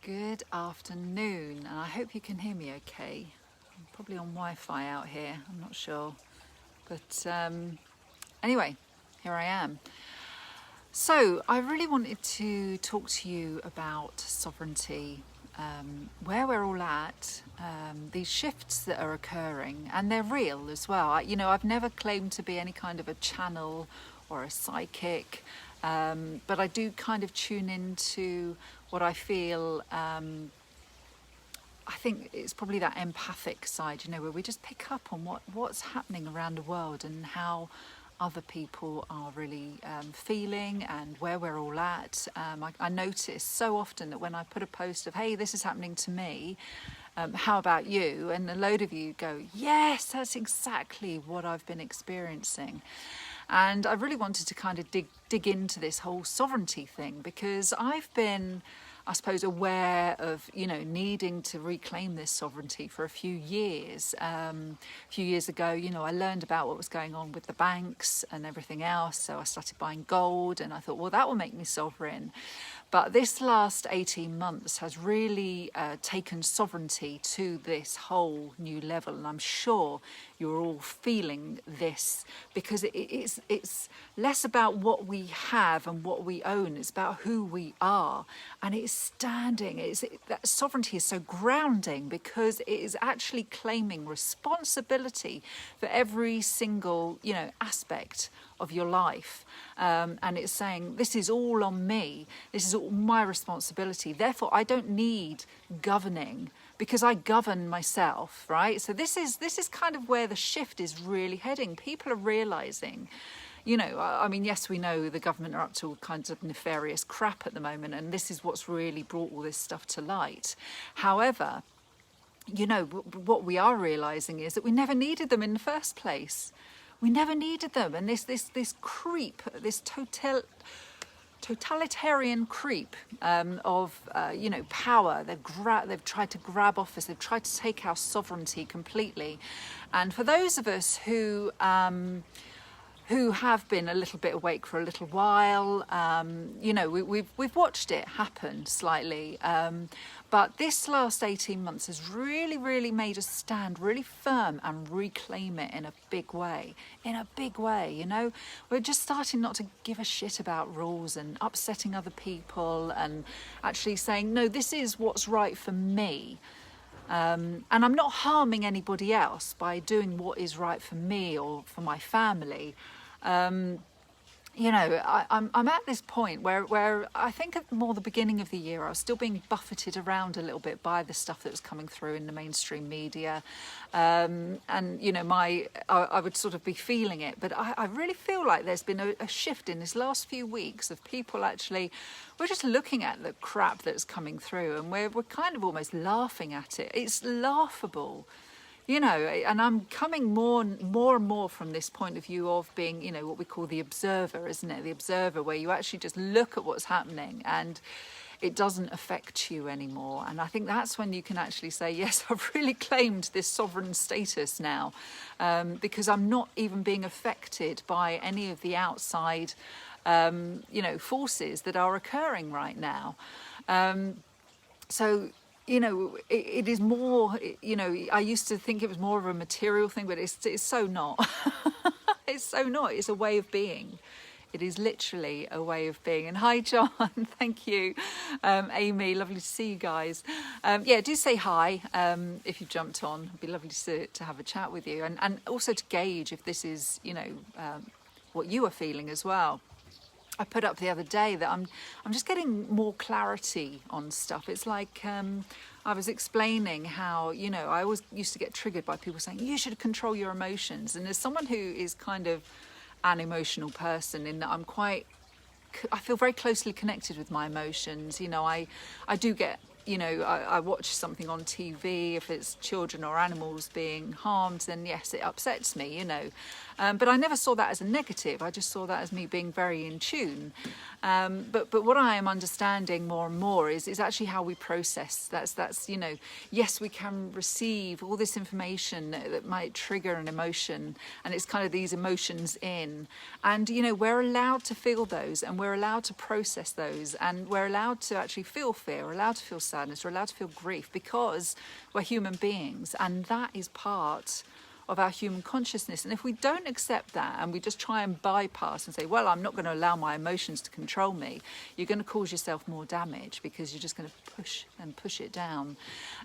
Good afternoon, and I hope you can hear me okay. I'm probably on Wi-Fi out here, I'm not sure. But anyway, here I am. So I really wanted to talk to you about sovereignty, where we're all at, these shifts that are occurring, and they're real as well. I've never claimed to be any kind of a channel or a psychic, but I do kind of tune into what I feel. I think it's probably that empathic side, where we just pick up on what's happening around the world and how other people are really feeling and where we're all at. I notice so often that when I put a post of, hey, this is happening to me, how about you? And a load of you go, yes, that's exactly what I've been experiencing. And I really wanted to kind of dig into this whole sovereignty thing, because I've been, I suppose, aware of, needing to reclaim this sovereignty for a few years. A few years ago, I learned about what was going on with the banks and everything else. So I started buying gold and I thought, well, that will make me sovereign. But this last 18 months has really taken sovereignty to this whole new level. And I'm sure you're all feeling this, because it's less about what we have and what we own. It's about who we are. And it's standing. That sovereignty is so grounding, because it is actually claiming responsibility for every single, aspect of your life. And it's saying, this is all on me. This is all my responsibility. Therefore, I don't need governing, because I govern myself, right? So this is kind of where the shift is really heading. People are realizing, yes, we know the government are up to all kinds of nefarious crap at the moment, and this is what's really brought all this stuff to light. However, what we are realizing is that we never needed them in the first place. We never needed them. And this creep, this totalitarian creep of power. They've tried to grab office. They've tried to take our sovereignty completely. And for those of us who have been a little bit awake for a little while, we've watched it happen slightly. But this last 18 months has really, really made us stand really firm and reclaim it in a big way. We're just starting not to give a shit about rules and upsetting other people, and actually saying, no, this is what's right for me. And I'm not harming anybody else by doing what is right for me or for my family. I'm at this point where I think at more the beginning of the year, I was still being buffeted around a little bit by the stuff that was coming through in the mainstream media. I would sort of be feeling it. But I really feel like there's been a shift in this last few weeks of people actually, we're just looking at the crap that's coming through, and we're kind of almost laughing at it. It's laughable. And I'm coming more and more from this point of view of being, what we call the observer, isn't it? The observer, where you actually just look at what's happening and it doesn't affect you anymore. And I think that's when you can actually say, yes, I've really claimed this sovereign status now, because I'm not even being affected by any of the outside, forces that are occurring right now. It is more, I used to think it was more of a material thing, but it's so not. It's so not. It's a way of being. It is literally a way of being. And hi, John. Thank you. Amy, lovely to see you guys. Do say hi if you've jumped on. It'd be lovely to have a chat with you. And also to gauge if this is, what you are feeling as well. I put up the other day that I'm just getting more clarity on stuff. It's like I was explaining how, I always used to get triggered by people saying, you should control your emotions. And as someone who is kind of an emotional person, in that I feel very closely connected with my emotions. I do get, I watch something on TV, if it's children or animals being harmed, then yes, it upsets me, But I never saw that as a negative. I just saw that as me being very in tune. But what I am understanding more and more is actually how we process. That's you know, yes, we can receive all this information that might trigger an emotion, and it's kind of these emotions in, and you know, we're allowed to feel those, and we're allowed to process those, and we're allowed to actually feel fear, we're allowed to feel sadness, we're allowed to feel grief, because we're human beings, and that is part of our human consciousness. And if we don't accept that, and we just try and bypass and say, well, I'm not going to allow my emotions to control me, you're going to cause yourself more damage, because you're just going to push it down.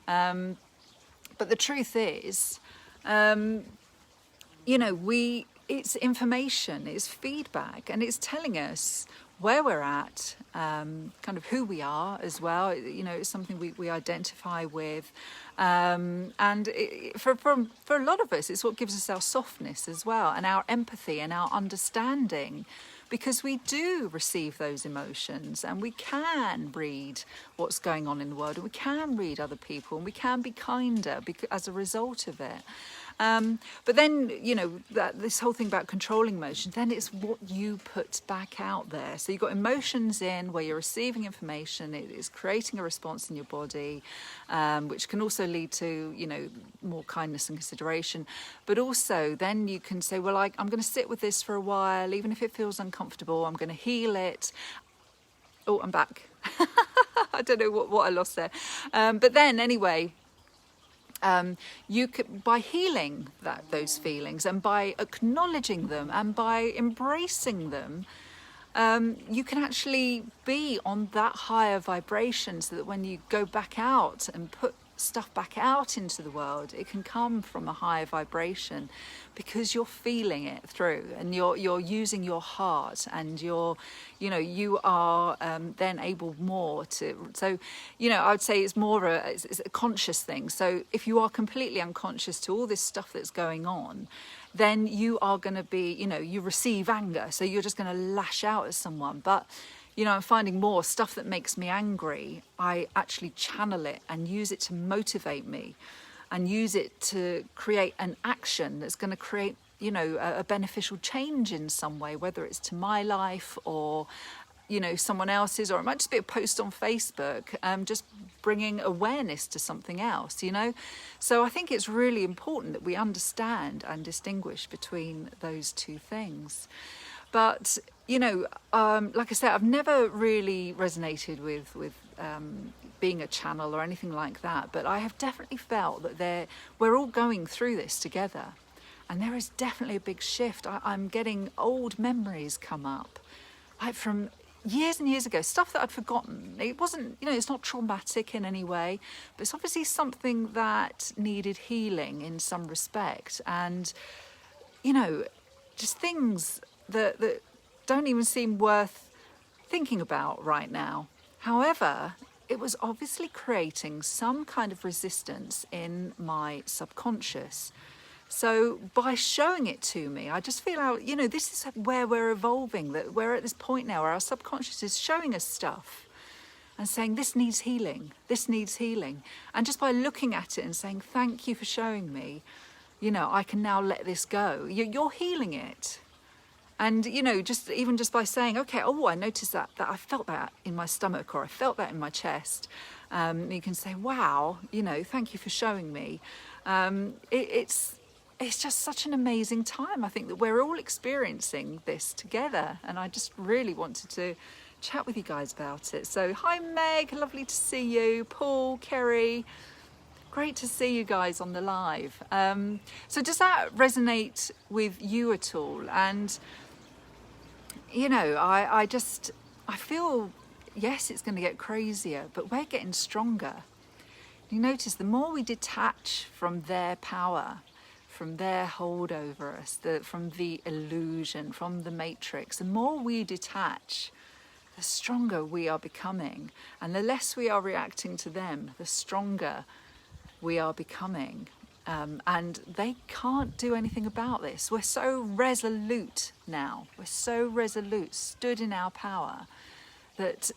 But the truth is, you know, it's information, it's feedback, and it's telling us where we're at, kind of who we are as well. You know, it's something we identify with. And for a lot of us, it's what gives us our softness as well, and our empathy and our understanding, because we do receive those emotions, and we can read what's going on in the world, and we can read other people, and we can be kinder as a result of it. But then, you know, this whole thing about controlling emotions, then it's what you put back out there. So you've got emotions in where you're receiving information, it is creating a response in your body, which can also lead to, you know, more kindness and consideration. But also then you can say, well, I'm going to sit with this for a while, even if it feels uncomfortable, I'm going to heal it. Oh, I'm back. I don't know what I lost there. But then anyway, you could, by healing those feelings, and by acknowledging them, and by embracing them, you can actually be on that higher vibration, so that when you go back out and put stuff back out into the world, it can come from a higher vibration, because you're feeling it through, and you're using your heart, and you are then able more to. So, you know, I would say it's more it's a conscious thing. So if you are completely unconscious to all this stuff that's going on, then you are going to be, you know, you receive anger, so you're just going to lash out at someone. But you know, I'm finding more stuff that makes me angry, I actually channel it and use it to motivate me, and use it to create an action that's going to create, you know, a beneficial change in some way, whether it's to my life or, you know, someone else's, or it might just be a post on Facebook, just bringing awareness to something else, you know. So I think it's really important that we understand and distinguish between those two things. But, you know, like I said, I've never really resonated with being a channel or anything like that. But I have definitely felt that we're all going through this together. And there is definitely a big shift. I'm getting old memories come up, like from years and years ago, stuff that I'd forgotten. It wasn't, you know, it's not traumatic in any way, but it's obviously something that needed healing in some respect. And, you know, just things that don't even seem worth thinking about right now. However, it was obviously creating some kind of resistance in my subconscious. So by showing it to me, I just feel out, you know, this is where we're evolving, that we're at this point now where our subconscious is showing us stuff and saying, this needs healing, this needs healing. And just by looking at it and saying, thank you for showing me, you know, I can now let this go. You're healing it. And, you know, just by saying, okay, oh, I noticed that I felt that in my stomach, or I felt that in my chest. You can say, wow, you know, thank you for showing me. It's just such an amazing time. I think that we're all experiencing this together. And I just really wanted to chat with you guys about it. So hi, Meg, lovely to see you. Paul, Kerry, great to see you guys on the live. So does that resonate with you at all? And you know, I feel, yes, it's going to get crazier, but we're getting stronger. You notice the more we detach from their power, from their hold over us, from the illusion, from the matrix, the more we detach, the stronger we are becoming. And the less we are reacting to them, the stronger we are becoming. And they can't do anything about this. We're so resolute now. We're so resolute, stood in our power, that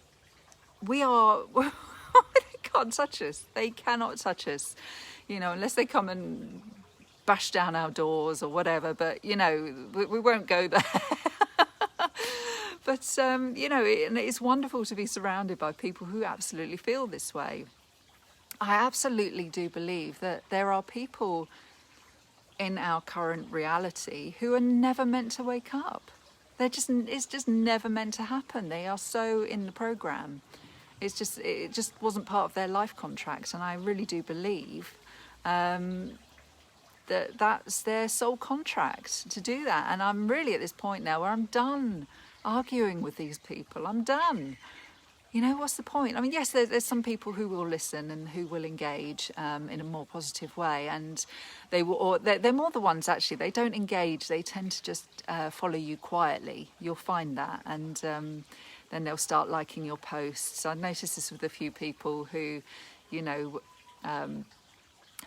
we are, they can't touch us. They cannot touch us, you know, unless they come and bash down our doors or whatever, but you know, we won't go there. But you know, and it's wonderful to be surrounded by people who absolutely feel this way. I absolutely do believe that there are people in our current reality who are never meant to wake up. It's just never meant to happen. They are so in the program. It just wasn't part of their life contract, and I really do believe that's their soul contract to do that. And I'm really at this point now where I'm done arguing with these people. I'm done. You know, what's the point? I mean, yes, there's some people who will listen and who will engage in a more positive way, and they're more the ones, actually, they don't engage, they tend to just follow you quietly. You'll find that, and then they'll start liking your posts. I noticed this with a few people who, you know,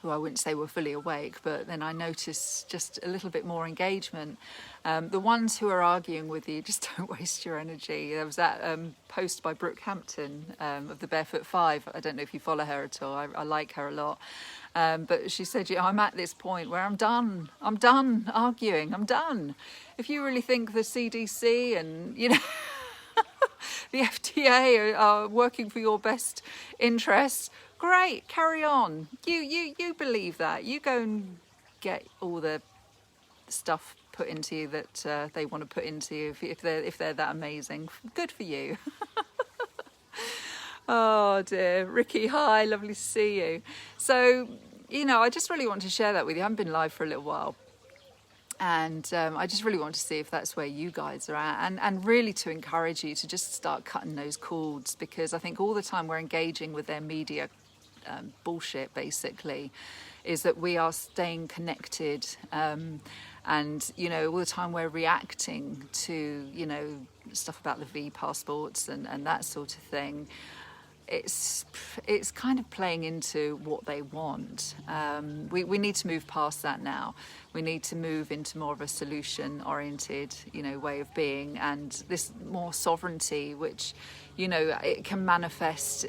who I wouldn't say were fully awake, but then I noticed just a little bit more engagement. The ones who are arguing with you, just don't waste your energy. There was that post by Brooke Hampton of the Barefoot Five. I don't know if you follow her at all. I like her a lot. But she said, yeah, I'm at this point where I'm done arguing. I'm done. If you really think the CDC and, you know, the FDA are working for your best interests, great, carry on. You believe that. You go and get all the stuff put into you that they want to put into you if they're that amazing. Good for you. Oh dear, Ricky, hi, lovely to see you. So, you know, I just really want to share that with you. I haven't been live for a little while. And I just really want to see if that's where you guys are at, and really to encourage you to just start cutting those cords, because I think all the time we're engaging with their media bullshit, basically, is that we are staying connected, and you know, all the time we're reacting to, you know, stuff about the V passports and that sort of thing. It's kind of playing into what they want. We need to move past that now. We need to move into more of a solution-oriented, you know, way of being, and this more sovereignty, which, you know, it can manifest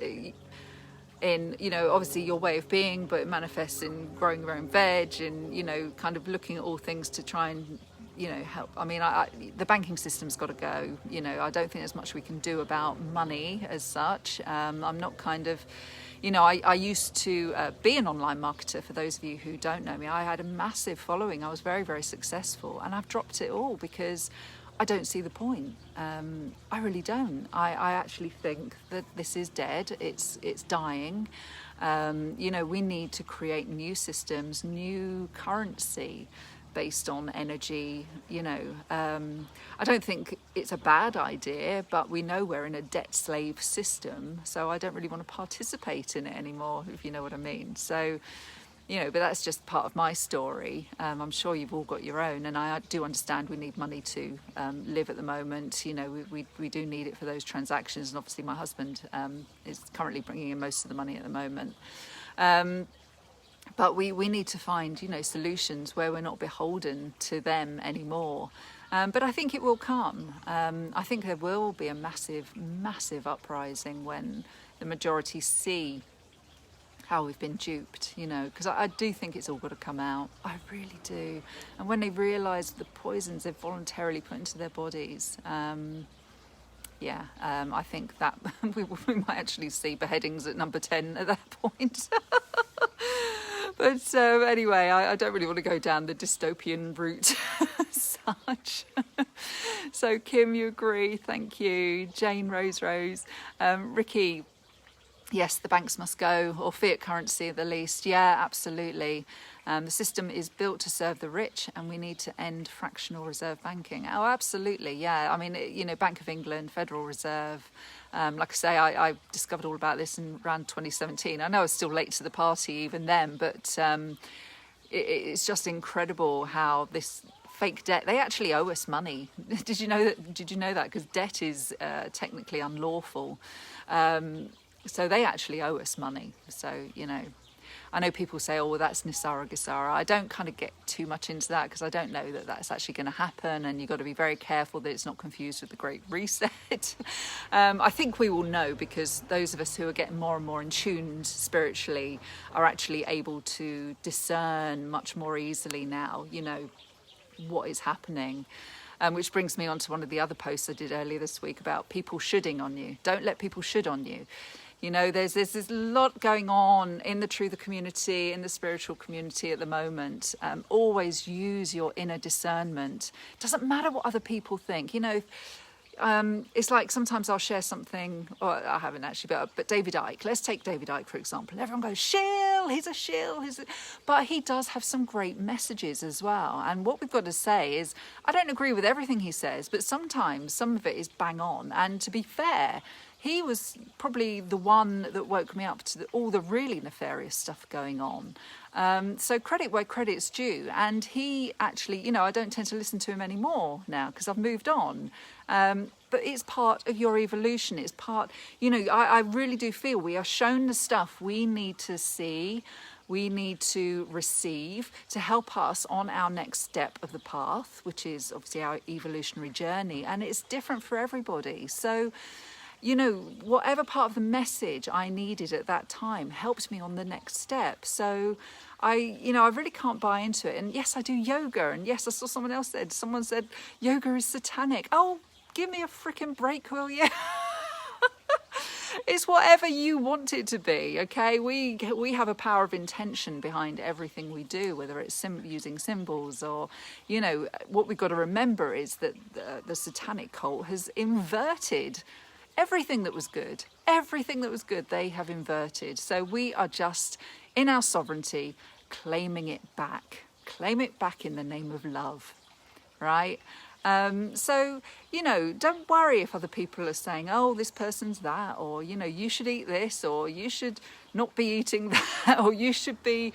in, you know, obviously your way of being, but it manifests in growing your own veg and, you know, kind of looking at all things to try and, you know, help. I mean, the banking system's got to go. You know, I don't think there's much we can do about money as such. I'm not kind of, you know, I used to be an online marketer. For those of you who don't know me, I had a massive following. I was very, very successful, and I've dropped it all because I don't see the point. I really don't. I actually think that this is dead. It's dying. You know, we need to create new systems, new currency based on energy. You know, I don't think it's a bad idea, but we know we're in a debt slave system, so I don't really want to participate in it anymore, if you know what I mean. So, you know, but that's just part of my story. I'm sure you've all got your own, and I do understand we need money to live at the moment. You know, we do need it for those transactions, and obviously my husband is currently bringing in most of the money at the moment. But we need to find, you know, solutions where we're not beholden to them anymore. But I think it will come. I think there will be a massive, massive uprising when the majority see how we've been duped, you know, because I do think it's all got to come out. I really do. And when they realise the poisons they've voluntarily put into their bodies, I think that we might actually see beheadings at number 10 at that point. But anyway, I don't really want to go down the dystopian route as such. So Kim, you agree? Thank you. Jane Rose. Ricky, yes, the banks must go, or fiat currency at the least. Yeah, absolutely. The system is built to serve the rich, and we need to end fractional reserve banking. Oh, absolutely, yeah. I mean, you know, Bank of England, Federal Reserve. Like I say, I discovered all about this in around 2017. I know I was still late to the party even then, but it's just incredible how this fake debt, they actually owe us money. Did you know that? Because debt is technically unlawful. So they actually owe us money. So, you know, I know people say, oh, well, that's Nisara Gisara. I don't kind of get too much into that because I don't know that that's actually going to happen, and you've got to be very careful that it's not confused with the Great Reset. I think we will know, because those of us who are getting more and more in tuned spiritually are actually able to discern much more easily now, you know, what is happening. Which brings me on to one of the other posts I did earlier this week about people shoulding on you. Don't let people should on you. You know, there's this lot going on in the truther community, in the spiritual community at the moment. Always use your inner discernment. Doesn't matter what other people think. You know, it's like sometimes I'll share something, or I haven't actually, but David Icke. Let's take David Icke, for example. Everyone goes, shill, he's a shill. But he does have some great messages as well. And what we've got to say is, I don't agree with everything he says, but sometimes some of it is bang on. And to be fair, he was probably the one that woke me up to all the really nefarious stuff going on. So credit where credit's due. And he actually, you know, I don't tend to listen to him anymore now because I've moved on. But it's part of your evolution. It's part, you know, I really do feel we are shown the stuff we need to see, we need to receive to help us on our next step of the path, which is obviously our evolutionary journey. And it's different for everybody. So, you know, whatever part of the message I needed at that time helped me on the next step. So I really can't buy into it. And yes, I do yoga. And yes, I saw someone said yoga is satanic. Oh, give me a freaking break, will you? It's whatever you want it to be, okay? We have a power of intention behind everything we do, whether it's using symbols or, you know, what we've got to remember is that the satanic cult has inverted everything that was good, they have inverted. So we are just, in our sovereignty, claiming it back. Claim it back in the name of love, right? So, you know, don't worry if other people are saying, oh, this person's that, or, you know, you should eat this, or you should not be eating that, or you should be,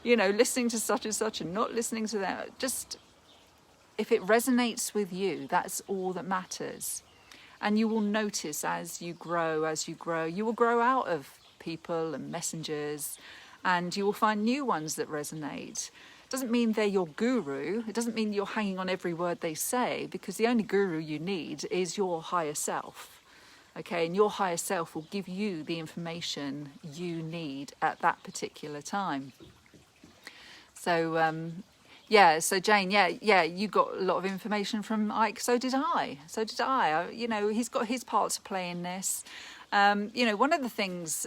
you know, listening to such and such and not listening to that. Just, if it resonates with you, that's all that matters. And you will notice as you grow, you will grow out of people and messengers, and you will find new ones that resonate. It doesn't mean they're your guru. It doesn't mean you're hanging on every word they say, because the only guru you need is your higher self. Okay, and your higher self will give you the information you need at that particular time. So, so Jane, you got a lot of information from Ike. So did I. You know, he's got his part to play in this. You know, one of the things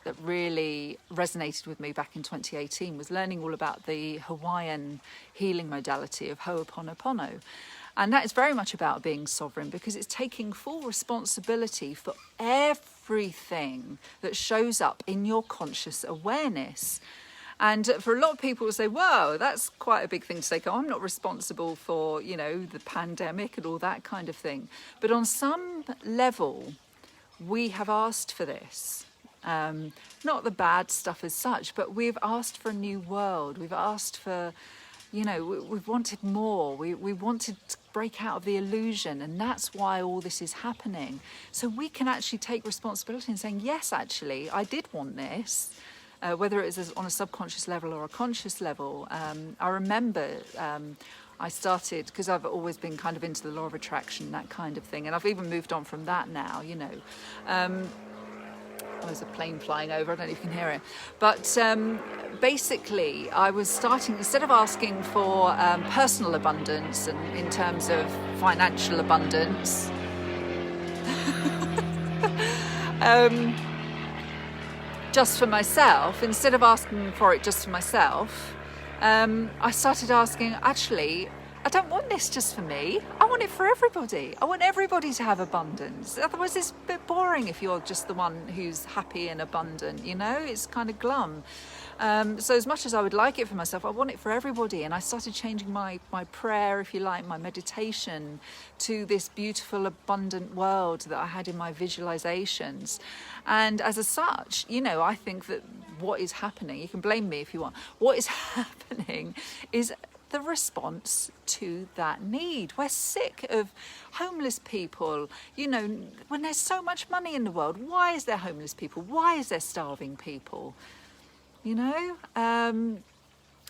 that really resonated with me back in 2018 was learning all about the Hawaiian healing modality of Ho'oponopono. And that is very much about being sovereign, because it's taking full responsibility for everything that shows up in your conscious awareness. And for a lot of people who say, whoa, that's quite a big thing to say. I'm not responsible for, you know, the pandemic and all that kind of thing. But on some level, we have asked for this. Not the bad stuff as such, but we've asked for a new world. We've asked for, you know, we've wanted more. We wanted to break out of the illusion, and that's why all this is happening. So we can actually take responsibility in saying, yes, actually, I did want this. Whether it is on a subconscious level or a conscious level. I remember I started, because I've always been kind of into the law of attraction, that kind of thing, and I've even moved on from that now, you know. There's a plane flying over, I don't know if you can hear it. But basically, I was starting, instead of asking for personal abundance and in terms of financial abundance, just for myself, instead of asking for it just for myself, I started asking, actually, I don't want this just for me. I want it for everybody. I want everybody to have abundance. Otherwise, it's a bit boring if you're just the one who's happy and abundant, you know? It's kind of glum. So as much as I would like it for myself, I want it for everybody. And I started changing my prayer, if you like, my meditation to this beautiful, abundant world that I had in my visualizations. And as such, you know, I think that what is happening, you can blame me if you want, what is happening is the response to that need. We're sick of homeless people. You know, when there's so much money in the world, why is there homeless people? Why is there starving people? you know.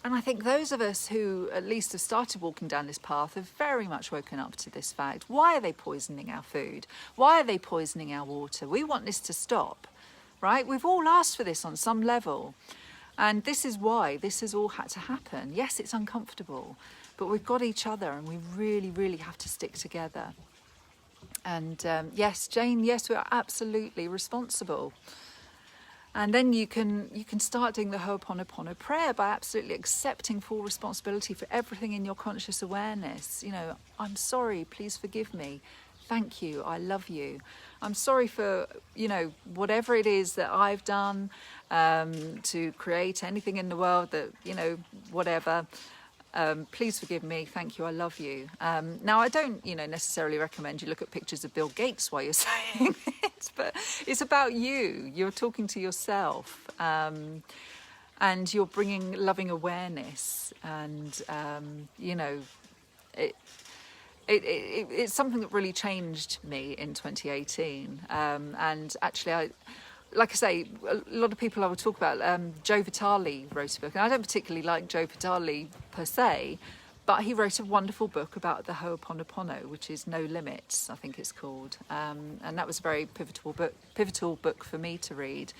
And I think those of us who at least have started walking down this path have very much woken up to this fact. Why are they poisoning our food? Why are they poisoning our water? We want this to stop, right? We've all asked for this on some level. And this is why this has all had to happen. Yes, it's uncomfortable, but we've got each other and we really, really have to stick together. And yes, Jane, yes, we are absolutely responsible. And then you can start doing the Ho'oponopono prayer by absolutely accepting full responsibility for everything in your conscious awareness. You know, I'm sorry, please forgive me. Thank you, I love you. I'm sorry for, you know, whatever it is that I've done to create anything in the world that, you know, whatever. Please forgive me. Thank you. I love you. Now, I don't, you know, necessarily recommend you look at pictures of Bill Gates while you're saying it, but it's about you. You're talking to yourself, and you're bringing loving awareness. And you know, it's something that really changed me in 2018. And actually, like I say, a lot of people I would talk about, Joe Vitale wrote a book, and I don't particularly like Joe Vitale per se, but he wrote a wonderful book about the Ho'oponopono, which is No Limits, I think it's called, and that was a very pivotal book for me to read.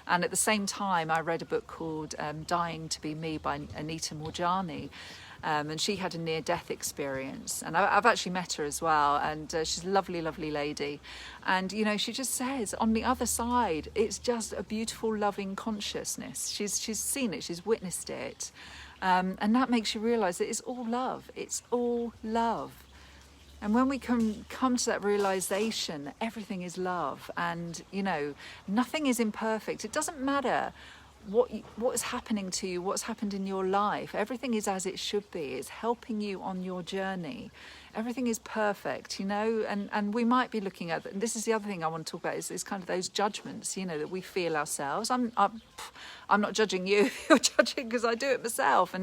And at the same time, I read a book called Dying to Be Me by Anita Moorjani. And she had a near-death experience, and I've actually met her as well, and she's a lovely, lovely lady. And you know, she just says on the other side, it's just a beautiful, loving consciousness. She's seen it, she's witnessed it, and that makes you realise that it's all love. It's all love. And when we can come to that realisation, everything is love, and you know, nothing is imperfect. It doesn't matter what is happening to you, what's happened in your life. Everything is as it should be. It's helping you on your journey. Everything is perfect, you know, and we might be looking at, and this is the other thing I want to talk about, is kind of those judgments, you know, that we feel ourselves. I'm not judging you, you're judging because I do it myself.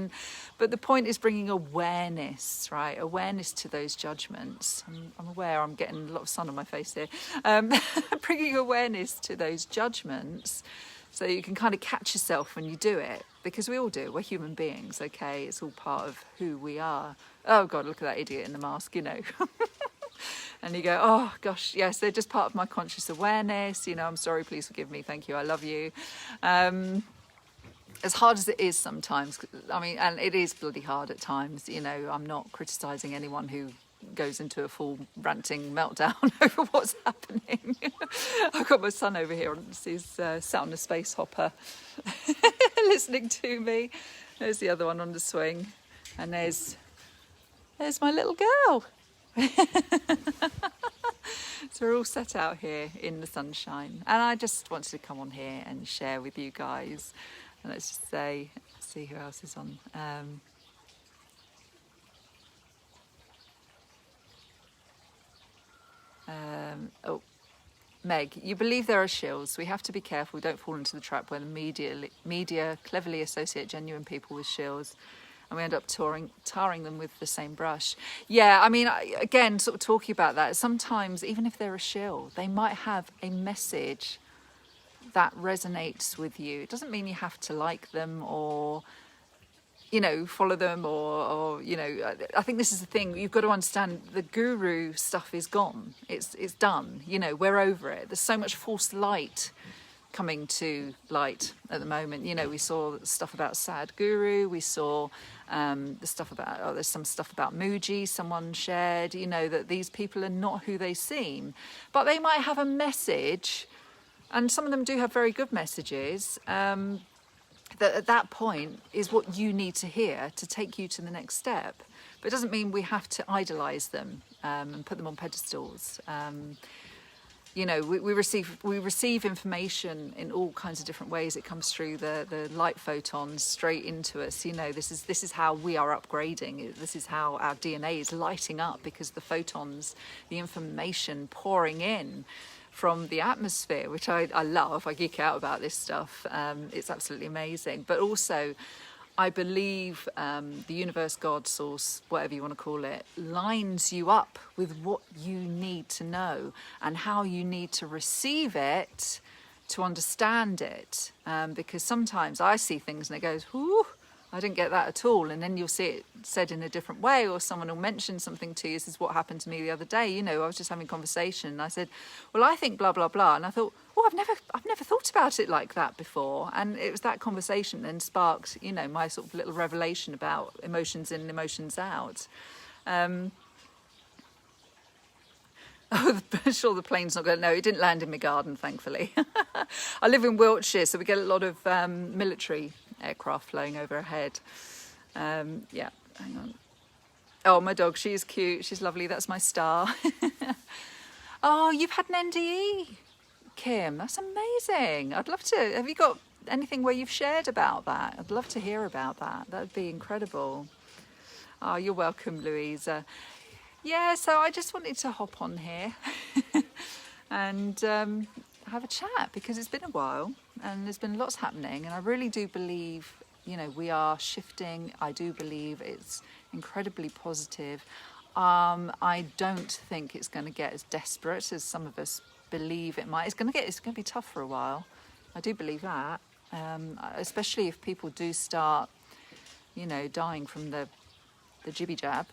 But the point is bringing awareness, right? Awareness to those judgments. I'm aware I'm getting a lot of sun on my face here. Bringing awareness to those judgments, so you can kind of catch yourself when you do it, because we all do. We're human beings, okay? It's all part of who we are. Oh God, look at that idiot in the mask, you know. And you go, oh gosh, yes, they're just part of my conscious awareness. You know, I'm sorry, please forgive me, thank you, I love you. As hard as it is sometimes, I mean, and it is bloody hard at times, you know, I'm not criticising anyone who goes into a full ranting meltdown over what's happening. I've got my son over here, he's sat on a space hopper listening to me. There's the other one on the swing, and there's my little girl. So we're all set out here in the sunshine, and I just wanted to come on here and share with you guys. And let's just see who else is on. Oh, Meg, you believe there are shills. We have to be careful we don't fall into the trap where the media cleverly associate genuine people with shills, and we end up tarring them with the same brush. Yeah, I mean, again, sort of talking about that, sometimes even if they're a shill, they might have a message that resonates with you. It doesn't mean you have to like them or, you know, follow them or you know, I think this is the thing. You've got to understand the guru stuff is gone. It's done. You know, we're over it. There's so much false light coming to light at the moment. You know, we saw stuff about Sadhguru. We saw the stuff about, there's some stuff about Muji someone shared, you know, that these people are not who they seem. But they might have a message, and some of them do have very good messages, that at that point is what you need to hear to take you to the next step. But it doesn't mean we have to idolise them and put them on pedestals. You know, we receive information in all kinds of different ways. It comes through the light photons straight into us. You know, this is how we are upgrading. This is how our DNA is lighting up, because the photons, the information pouring in from the atmosphere, which I love. I geek out about this stuff. It's absolutely amazing. But also, I believe the universe, God, source, whatever you want to call it, lines you up with what you need to know and how you need to receive it to understand it, because sometimes I see things and it goes, whoo, I didn't get that at all. And then you'll see it said in a different way, or someone will mention something to you. This is what happened to me the other day. You know, I was just having a conversation and I said, well, I think blah, blah, blah. And I thought, oh, I've never thought about it like that before. And it was that conversation then sparked, you know, my sort of little revelation about emotions in, emotions out. Oh, I'm sure the plane's not going to... No, it didn't land in my garden, thankfully. I live in Wiltshire, so we get a lot of military aircraft flying overhead. Yeah, hang on. Oh, my dog, she's cute. She's lovely. That's my Star. Oh, you've had an NDE, Kim. That's amazing. I'd love to... Have you got anything where you've shared about that? I'd love to hear about that. That would be incredible. Oh, you're welcome, Louisa. Yeah, so I just wanted to hop on here and have a chat, because it's been a while and there's been lots happening, and I really do believe, you know, we are shifting. I do believe it's incredibly positive. I don't think it's going to get as desperate as some of us believe it might. It's going to be tough for a while. I do believe that, especially if people do start, you know, dying from the jibby jab.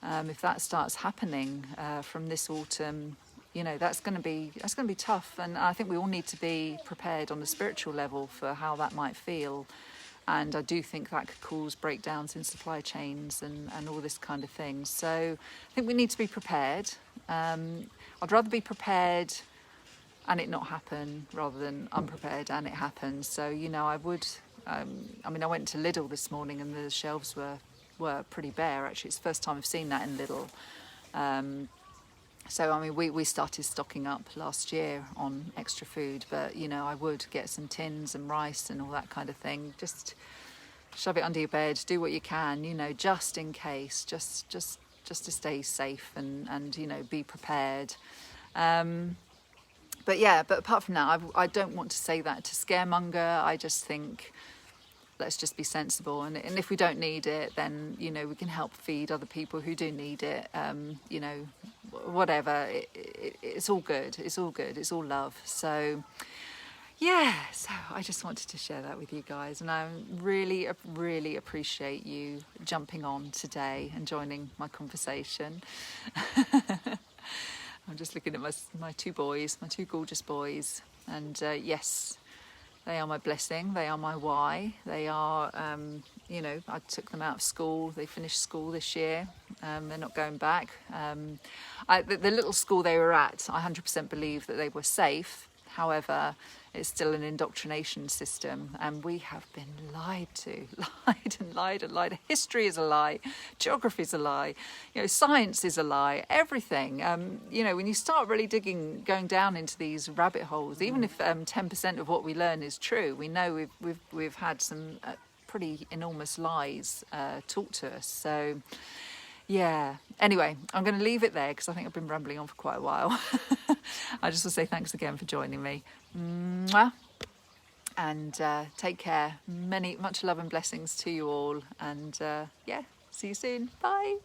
If that starts happening from this autumn, you know, that's going to be tough. And I think we all need to be prepared on a spiritual level for how that might feel. And I do think that could cause breakdowns in supply chains and all this kind of thing. So I think we need to be prepared. I'd rather be prepared and it not happen rather than unprepared and it happens. So, you know, I would... I went to Lidl this morning and the shelves were pretty bare. Actually, it's the first time I've seen that in Lidl. So I mean, we started stocking up last year on extra food, but you know, I would get some tins and rice and all that kind of thing. Just shove it under your bed, do what you can, you know, just in case, just to stay safe and you know, be prepared. But apart from that, I don't want to say that to scaremonger. I just think, let's just be sensible, and if we don't need it, then you know, we can help feed other people who do need it. You know, whatever. It's all good. It's all good. It's all love. So yeah. So I just wanted to share that with you guys, and I really appreciate you jumping on today and joining my conversation. I'm just looking at my two boys, my two gorgeous boys, and yes. They are my blessing. They are my why. They are, you know, I took them out of school. They finished school this year. They're not going back. The little school they were at, I 100% believe that they were safe. However, it's still an indoctrination system, and we have been lied to, lied. History is a lie, geography is a lie, you know, science is a lie, everything. You know, when you start really going down into these rabbit holes, even if 10% of what we learn is true, we know we've had some pretty enormous lies taught to us. So yeah, anyway, I'm going to leave it there because I think I've been rambling on for quite a while. I just want to say thanks again for joining me. Mwah. And take care. Much love and blessings to you all. And yeah, see you soon. Bye.